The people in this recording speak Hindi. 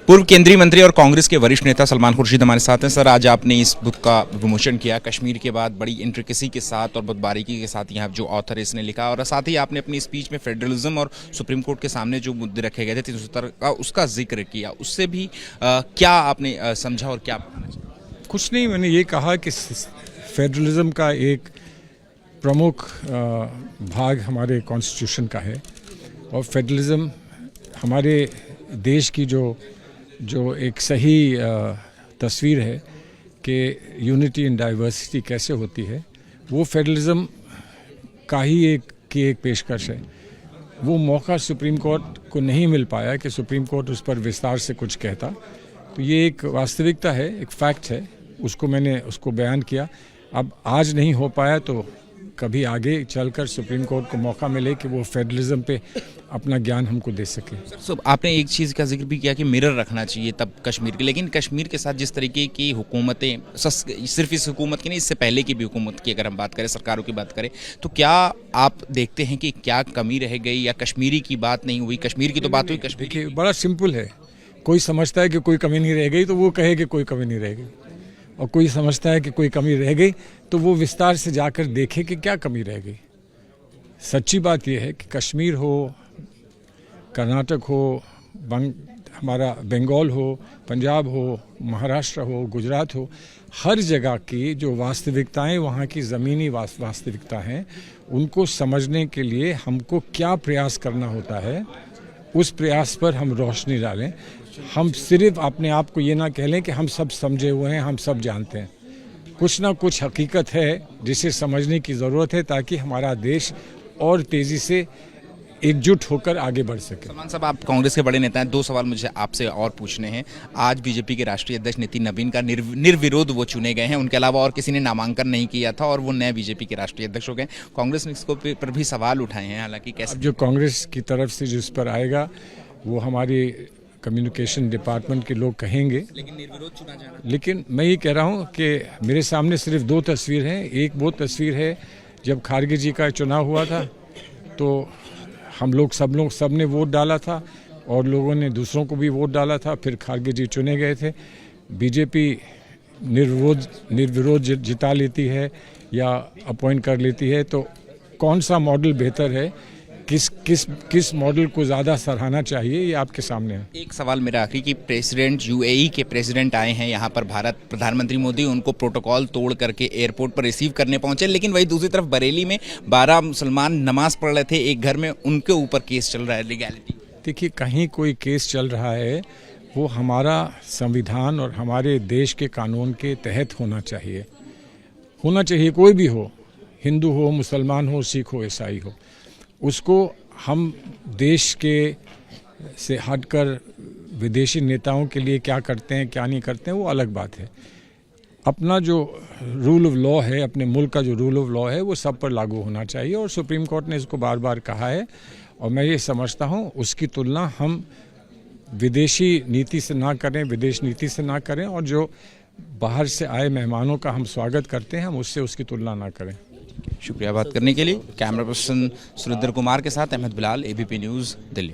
पूर्व केंद्रीय मंत्री और कांग्रेस के वरिष्ठ नेता सलमान खुर्शीद हमारे साथ हैं। सर, आज आपने इस बुक का विमोचन किया कश्मीर के बाद, बड़ी इंट्रिकेसी के साथ और बहुत बारीकी के साथ यहाँ जो ऑथर है इसने लिखा, और साथ ही आपने अपनी स्पीच में फेडरलिज्म और सुप्रीम कोर्ट के सामने जो मुद्दे रखे गए थे 370 का, उसका जिक्र किया। उससे भी क्या आपने समझा और क्या कुछ नहीं, मैंने ये कहा कि फेडरलिज्म का एक प्रमुख भाग हमारे कॉन्स्टिट्यूशन का है, और फेडरलिज्म हमारे देश की जो एक सही तस्वीर है कि यूनिटी इन डाइवर्सिटी कैसे होती है, वो फेडरलिज्म का ही एक पेशकश है। वो मौका सुप्रीम कोर्ट को नहीं मिल पाया कि सुप्रीम कोर्ट उस पर विस्तार से कुछ कहता। तो ये एक वास्तविकता है, एक फैक्ट है, उसको बयान किया। अब आज नहीं हो पाया तो कभी आगे चलकर सुप्रीम कोर्ट को मौका मिले कि वो फेडरलिज्म पे अपना ज्ञान हमको दे सके। सर, आपने एक चीज़ का जिक्र भी किया कि मिरर रखना चाहिए तब कश्मीर के, लेकिन कश्मीर के साथ जिस तरीके की हुकूमतें, सिर्फ इस हुकूमत की नहीं, इससे पहले की भी हुकूमत की अगर हम बात करें, सरकारों की बात करें, तो क्या आप देखते हैं कि क्या कमी रह गई, या कश्मीरी की बात नहीं हुई? कश्मीर की तो बात हुई, कश्मीर देखिए बड़ा सिंपल है। कोई समझता है कि कोई कमी नहीं रह गई तो वो कहे कि कोई कमी नहीं रह गई, और कोई समझता है कि कोई कमी रह गई तो वो विस्तार से जाकर देखे कि क्या कमी रह गई। सच्ची बात यह है कि कश्मीर हो, कर्नाटक हो, हमारा बंगाल हो, पंजाब हो, महाराष्ट्र हो, गुजरात हो, हर जगह की जो वास्तविकताएं, वहाँ की ज़मीनी वास्तविकता हैं, उनको समझने के लिए हमको क्या प्रयास करना होता है, उस प्रयास पर हम रोशनी डालें। हम सिर्फ अपने आप को ये ना कह लें कि हम सब समझे हुए हैं, हम सब जानते हैं। कुछ ना कुछ हकीकत है जिसे समझने की ज़रूरत है, ताकि हमारा देश और तेज़ी से एकजुट होकर आगे बढ़ सके। सलमान साहब, आप कांग्रेस के बड़े नेता हैं, दो सवाल मुझे आपसे और पूछने हैं। आज बीजेपी के राष्ट्रीय अध्यक्ष नितिन नवीन का निर्विरोध वो चुने गए हैं, उनके अलावा और किसी ने नामांकन नहीं किया था, और वो नए बीजेपी के राष्ट्रीय अध्यक्ष हो गए। कांग्रेस ने इसको पर भी सवाल उठाए हैं, हालांकि कैसे जो कांग्रेस की तरफ से जिस पर आएगा वो हमारी कम्युनिकेशन डिपार्टमेंट के लोग कहेंगे, लेकिन निर्विरोध चुना जाना। लेकिन मैं ये कह रहा हूँ कि मेरे सामने सिर्फ दो तस्वीर हैं। एक वो तस्वीर है जब खारगे जी का चुनाव हुआ था, तो हम लोग सब ने वोट डाला था, और लोगों ने दूसरों को भी वोट डाला था, फिर खारगे जी चुने गए थे। बीजेपी निर्विरोध जिता लेती है या अपॉइंट कर लेती है, तो कौन सा मॉडल बेहतर है, किस मॉडल को ज़्यादा सराहना चाहिए, ये आपके सामने है। एक सवाल मेरा आखिरी कि प्रेसिडेंट, यूएई के प्रेसिडेंट आए हैं यहाँ पर भारत, प्रधानमंत्री मोदी उनको प्रोटोकॉल तोड़ करके एयरपोर्ट पर रिसीव करने पहुंचे, लेकिन वही दूसरी तरफ बरेली में 12 मुसलमान नमाज पढ़ रहे थे एक घर में, उनके ऊपर केस चल रहा है, लीगैलिटी। देखिए, कहीं कोई केस चल रहा है, वो हमारा संविधान और हमारे देश के कानून के तहत होना चाहिए। कोई भी हो, हिंदू हो, मुसलमान हो, सिख हो, ईसाई हो, उसको हम देश के से हटकर विदेशी नेताओं के लिए क्या करते हैं, क्या नहीं करते हैं, वो अलग बात है। अपना जो रूल ऑफ लॉ है, अपने मुल्क का जो रूल ऑफ लॉ है, वो सब पर लागू होना चाहिए, और सुप्रीम कोर्ट ने इसको बार बार कहा है। और मैं ये समझता हूँ उसकी तुलना हम विदेशी नीति से ना करें, विदेश नीति से ना करें, और जो बाहर से आए मेहमानों का हम स्वागत करते हैं, हम उससे उसकी तुलना ना करें। शुक्रिया बात करने के लिए। कैमरा पर्सन सुरेंद्र कुमार के साथ अहमद बिलाल, एबीपी न्यूज़, दिल्ली।